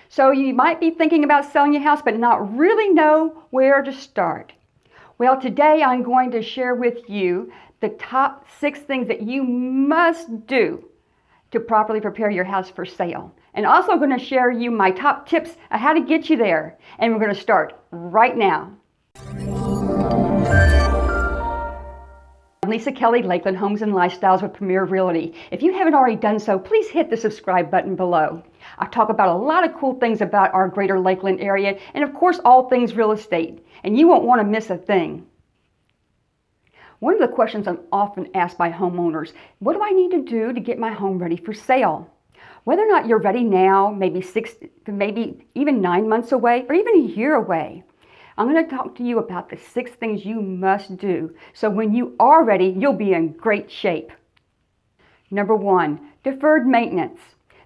So you might be thinking about selling your house but not really know where to start. Well, today I'm going to share with you the top 6 things that you must do to properly prepare your house for sale. And also going to share you my top tips on how to get you there. And we're going to start right now. I'm Lisa Kelly, Lakeland Homes and Lifestyles with Premier Realty. If you haven't already done so, please hit the subscribe button below. I talk about a lot of cool things about our greater Lakeland area and of course all things real estate. And you won't want to miss a thing. One of the questions I'm often asked by homeowners, what do I need to do to get my home ready for sale? Whether or not you're ready now, maybe even 9 months away or even a year away, I'm going to talk to you about the 6 things you must do so when you are ready, you'll be in great shape. Number 1, deferred maintenance.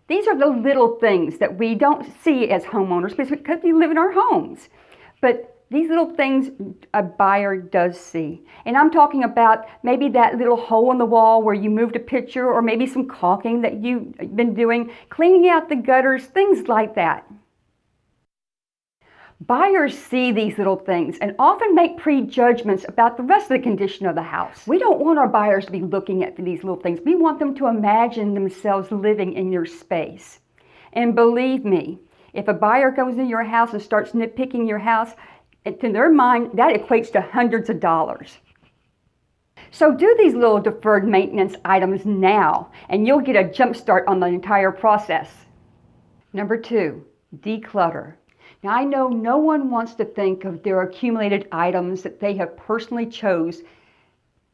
These are the little things that we don't see as homeowners because we live in our homes. But these little things a buyer does see. And I'm talking about maybe that little hole in the wall where you moved a picture, or maybe some caulking that you've been doing, cleaning out the gutters, things like that. Buyers see these little things and often make prejudgments about the rest of the condition of the house. We don't want our buyers to be looking at these little things. We want them to imagine themselves living in your space. And believe me, if a buyer goes in your house and starts nitpicking your house, to their mind, that equates to hundreds of dollars. So do these little deferred maintenance items now, and you'll get a jump start on the entire process. Number 2, declutter. Now I know no one wants to think of their accumulated items that they have personally chose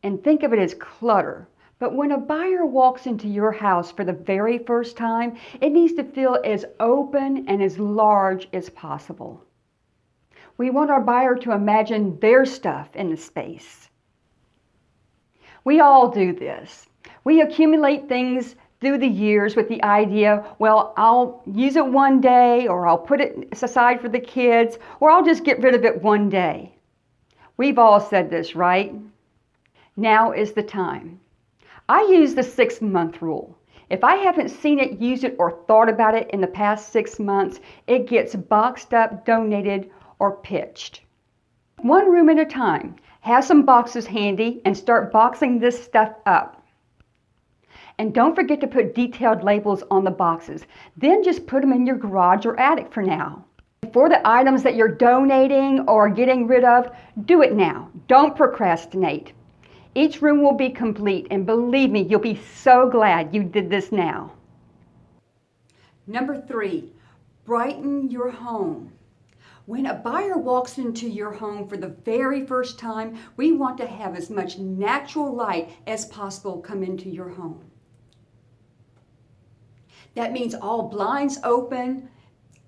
and think of it as clutter. But when a buyer walks into your house for the very first time, it needs to feel as open and as large as possible. We want our buyer to imagine their stuff in the space. We all do this. We accumulate things through the years with the idea, well, I'll use it one day, or I'll put it aside for the kids, or I'll just get rid of it one day. We've all said this, right? Now is the time. I use the 6-month rule. If I haven't seen it, used it, or thought about it in the past 6 months, it gets boxed up, donated, or pitched. One room at a time. Have some boxes handy and start boxing this stuff up. And don't forget to put detailed labels on the boxes. Then just put them in your garage or attic for now. For the items that you're donating or getting rid of, do it now. Don't procrastinate. Each room will be complete, and believe me, you'll be so glad you did this now. Number 3, brighten your home. When a buyer walks into your home for the very first time, we want to have as much natural light as possible come into your home. That means all blinds open.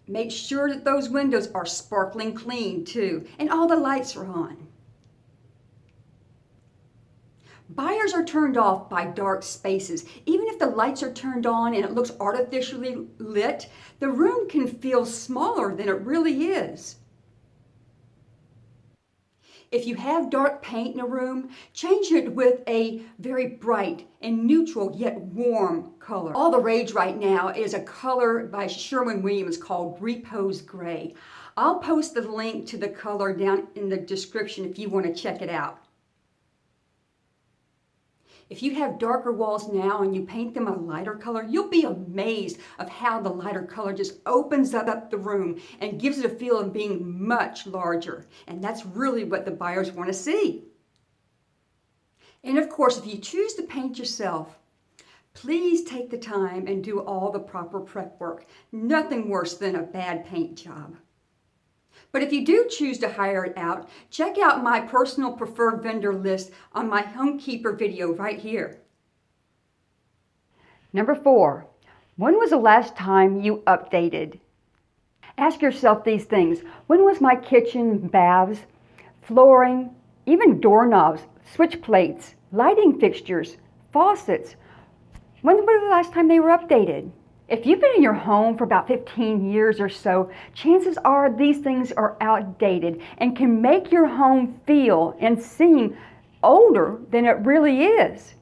Make sure that those windows are sparkling clean too, and all the lights are on. Buyers are turned off by dark spaces. Even if the lights are turned on and it looks artificially lit, the room can feel smaller than it really is. If you have dark paint in a room, change it with a very bright and neutral yet warm color. All the rage right now is a color by Sherwin-Williams called Repose Gray. I'll post the link to the color down in the description if you want to check it out. If you have darker walls now and you paint them a lighter color, you'll be amazed of how the lighter color just opens up the room and gives it a feel of being much larger. And that's really what the buyers want to see. And of course, if you choose to paint yourself, please take the time and do all the proper prep work. Nothing worse than a bad paint job. But if you do choose to hire it out, check out my personal preferred vendor list on my Homekeeper video right here. Number 4, when was the last time you updated? Ask yourself these things. When was my kitchen, baths, flooring, even doorknobs, switch plates, lighting fixtures, faucets, when was the last time they were updated? If you've been in your home for about 15 years or so, chances are these things are outdated and can make your home feel and seem older than it really is.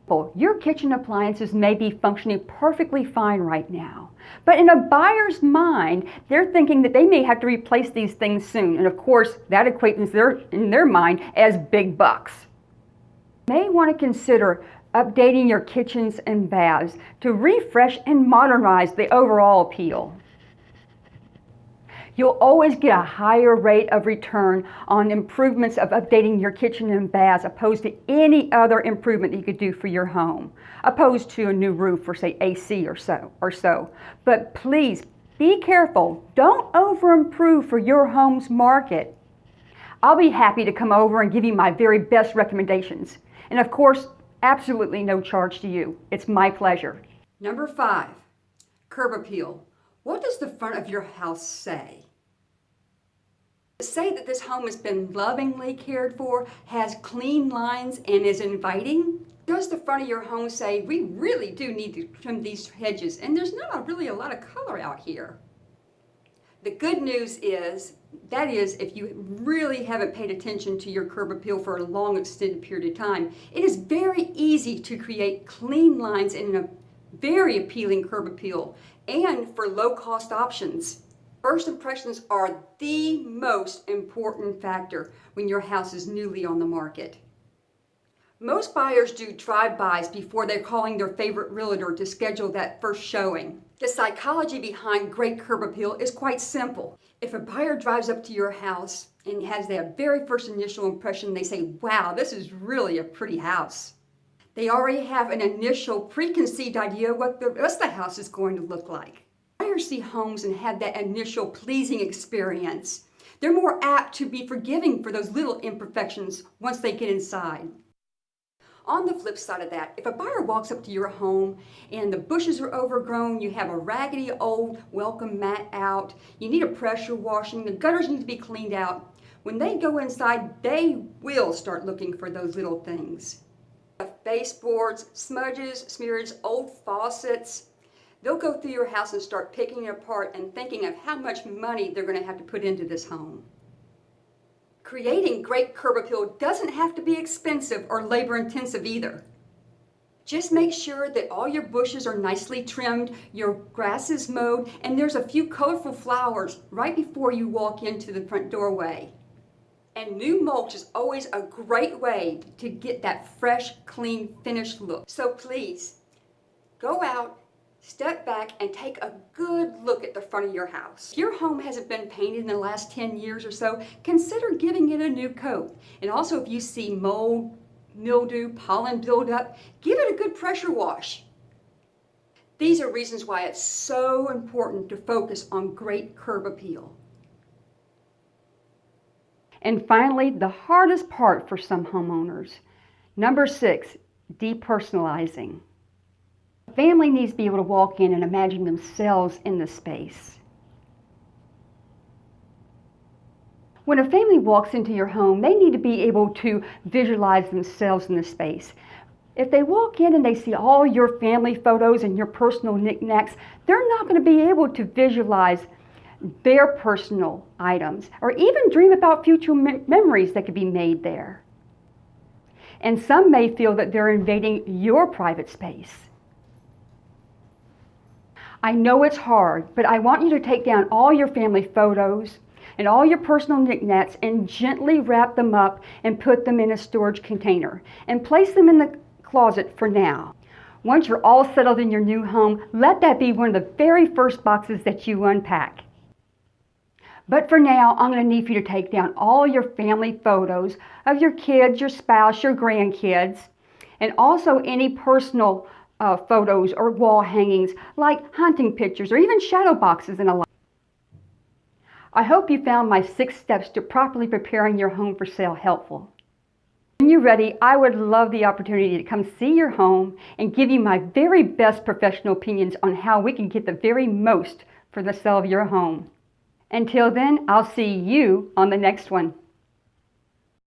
Well, your kitchen appliances may be functioning perfectly fine right now, but in a buyer's mind, they're thinking that they may have to replace these things soon, and of course, that equates in their mind as big bucks. You may want to consider updating your kitchens and baths to refresh and modernize the overall appeal. You'll always get a higher rate of return on improvements of updating your kitchen and baths opposed to any other improvement that you could do for your home, opposed to a new roof or say AC or so. But please be careful. Don't over-improve for your home's market. I'll be happy to come over and give you my very best recommendations. And of course, absolutely no charge to you. It's my pleasure. Number 5, curb appeal. What does the front of your house say? Say that this home has been lovingly cared for, has clean lines, and is inviting? Does the front of your home say, we really do need to trim these hedges, and there's not really a lot of color out here? The good news is, that is, if you really haven't paid attention to your curb appeal for a long extended period of time, it is very easy to create clean lines and a very appealing curb appeal, and for low-cost options. First impressions are the most important factor when your house is newly on the market. Most buyers do drive-bys before they're calling their favorite realtor to schedule that first showing. The psychology behind great curb appeal is quite simple. If a buyer drives up to your house and has that very first initial impression, they say, wow, this is really a pretty house. They already have an initial preconceived idea of what the rest of the house is going to look like. Buyers see homes and have that initial pleasing experience. They're more apt to be forgiving for those little imperfections once they get inside. On the flip side of that, if a buyer walks up to your home and the bushes are overgrown, you have a raggedy old welcome mat out, you need a pressure washing, the gutters need to be cleaned out, when they go inside, they will start looking for those little things. Baseboards, smudges, smears, old faucets. They'll go through your house and start picking it apart and thinking of how much money they're going to have to put into this home. Creating great curb appeal doesn't have to be expensive or labor intensive either. Just make sure that all your bushes are nicely trimmed, your grass is mowed, and there's a few colorful flowers right before you walk into the front doorway. And new mulch is always a great way to get that fresh, clean, finished look. So please, go out, step back, and take a good look at the front of your house. If your home hasn't been painted in the last 10 years or so, consider giving it a new coat. And also if you see mold, mildew, pollen buildup, give it a good pressure wash. These are reasons why it's so important to focus on great curb appeal. And finally, the hardest part for some homeowners. Number 6, depersonalizing. A family needs to be able to walk in and imagine themselves in the space. When a family walks into your home, they need to be able to visualize themselves in the space. If they walk in and they see all your family photos and your personal knickknacks, they're not going to be able to visualize their personal items or even dream about future memories that could be made there. And some may feel that they're invading your private space. I know it's hard, but I want you to take down all your family photos and all your personal knickknacks and gently wrap them up and put them in a storage container and place them in the closet for now. Once you're all settled in your new home, let that be one of the very first boxes that you unpack. But for now, I'm going to need for you to take down all your family photos of your kids, your spouse, your grandkids, and also any personal photos or wall hangings like hunting pictures or even shadow boxes and a lot. I hope you found my 6 steps to properly preparing your home for sale helpful. When you're ready, I would love the opportunity to come see your home and give you my very best professional opinions on how we can get the very most for the sale of your home. Until then, I'll see you on the next one.